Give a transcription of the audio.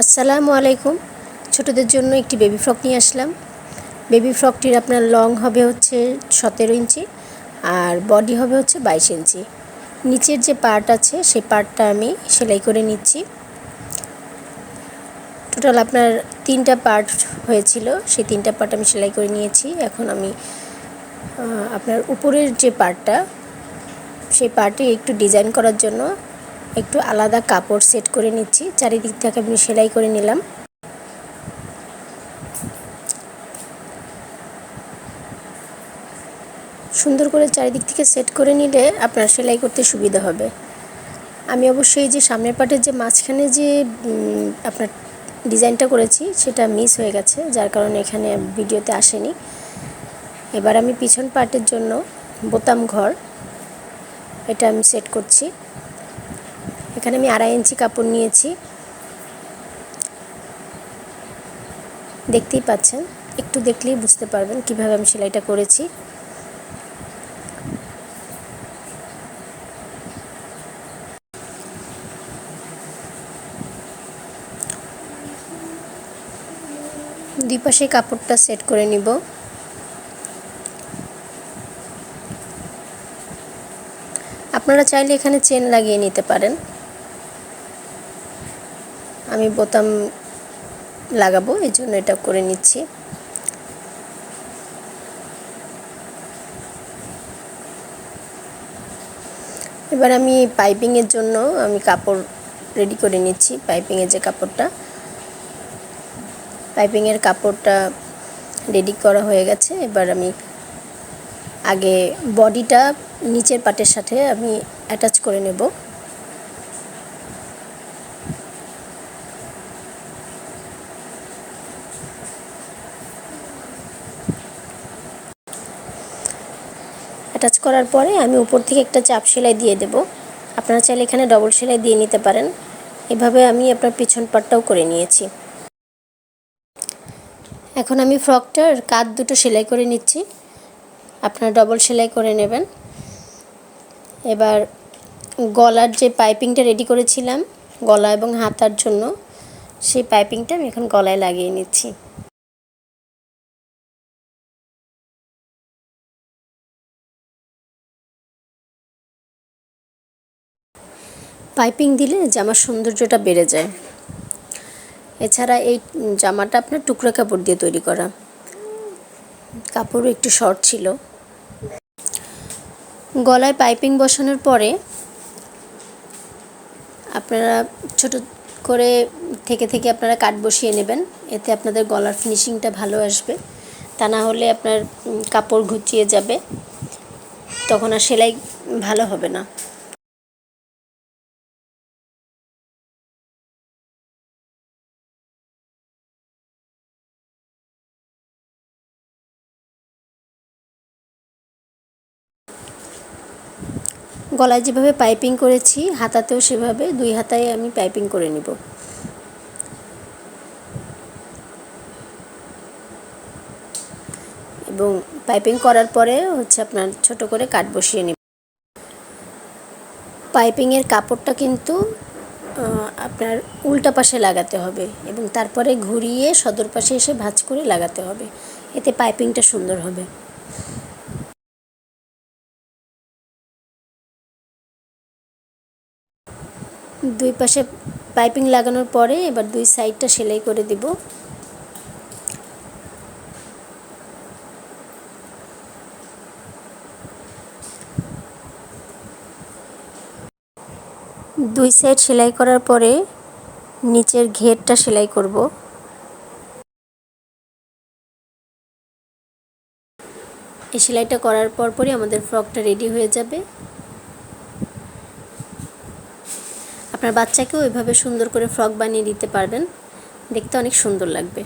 আসসালামু আলাইকুম। ছোটদের জন্য একটি বেবি ফ্রক নিয়ে আসলাম। বেবি ফ্রকটির আপনার লং হবে হচ্ছে 17 ইঞ্চি আর বডি হবে হচ্ছে 22 ইঞ্চি। নিচের যে পার্ট আছে সেই পার্টটা আমি সেলাই করে নিচ্ছি। টোটাল আপনার 3টা পার্ট হয়েছিল, সেই 3টা পার্ট আমি সেলাই করে নিয়েছি। এখন আমি আপনার উপরের যে পার্টটা সেই পার্টে একটু ডিজাইন করার জন্য একটু আলাদা কাপড় সেট করে নিচ্ছি। চারিদিক থেকে আমি সেলাই করে নিলাম। সুন্দর করে চারিদিক থেকে সেট করে নিলে আপনার সেলাই করতে সুবিধা হবে। আমি অবশ্যই যে সামনের পার্টের যে মাঝখানে যে আপনার ডিজাইনটা করেছি সেটা মিস হয়ে গেছে, যার কারণে এখানে ভিডিওতে আসেনি। এবার আমি পিছন পার্টের জন্য বোতাম ঘর এটা আমি সেট করছি। এখানে আমি 2.5 ইঞ্চি কাপড় নিয়েছি, দেখতেই পাচ্ছেন। একটু দেখলেই বুঝতে পারবেন কিভাবে আমি সেলাইটা করেছি। দুই পাশে কাপড়টা সেট করে নিব। আপনারা চাইলে এখানে চেন লাগিয়ে নিতে পারেন। আমি বোতাম লাগাবো এই জন্য এটা করে নিচ্ছি। এবার আমি পাইপিংয়ের জন্য আমি কাপড় রেডি করে নিচ্ছি। পাইপিংয়ের যে কাপড়টা, পাইপিংয়ের কাপড়টা রেডি করা হয়ে গেছে। এবার আমি আগে বডিটা নিচের পার্টের সাথে আমি অ্যাটাচ করে নেব। অ্যাটাচ করার পরে আমি উপর থেকে একটা চাপ সেলাই দিয়ে দেব। আপনারা চাইলে এখানে ডবল সেলাই দিয়ে নিতে পারেন। এভাবে আমি আপনার পিছন পার্টটাও করে নিয়েছি। এখন আমি ফ্রকটার কাঁধ দুটো সেলাই করে নিচ্ছি। আপনারা ডবল সেলাই করে নেবেন। এবার গলার যে পাইপিংটা রেডি করেছিলাম গলা এবং হাতার জন্য, সেই পাইপিংটা আমি এখন গলায় লাগিয়ে নিচ্ছি। পাইপিং দিলে জামার সৌন্দর্যটা বেড়ে যায়। এছাড়া এই জামাটা আপনার টুকরা কাপড় দিয়ে তৈরি করা, কাপড়ও একটু শর্ট ছিল। গলায় পাইপিং বসানোর পরে আপনারা ছোট করে থেকে আপনারা কাট বসিয়ে নেবেন, এতে আপনাদের গলার ফিনিশিংটা ভালো আসবে। তা না হলে আপনার কাপড় ঘুচিয়ে যাবে, তখন আর সেলাই ভালো হবে না। গলায় যেভাবে পাইপিং করেছি হাতাতেও সেভাবে 2 হাতায় আমি পাইপিং করে নিব। এবং পাইপিং করার পরে হচ্ছে আপনার ছোট করে কাট বসিয়ে নিব। পাইপিংয়ের কাপড়টা কিন্তু আপনার উল্টা পাশে লাগাতে হবে এবং তারপরে ঘুরিয়ে সদর পাশে এসে ভাঁজ করে লাগাতে হবে, এতে পাইপিংটা সুন্দর হবে। দুই পাশে পাইপিং লাগানোর পরে এবার দুই সাইডটা সেলাই করে দিব। দুই সাইড সেলাই করার পরে নিচের ঘেরটা সেলাই করব। এই সেলাইটা করার পরই আমাদের ফ্রকটা রেডি হয়ে যাবে। আপনার বাচ্চাকেও এভাবে সুন্দর করে ফ্রক বানিয়ে দিতে পারবেন, দেখতে অনেক সুন্দর লাগবে।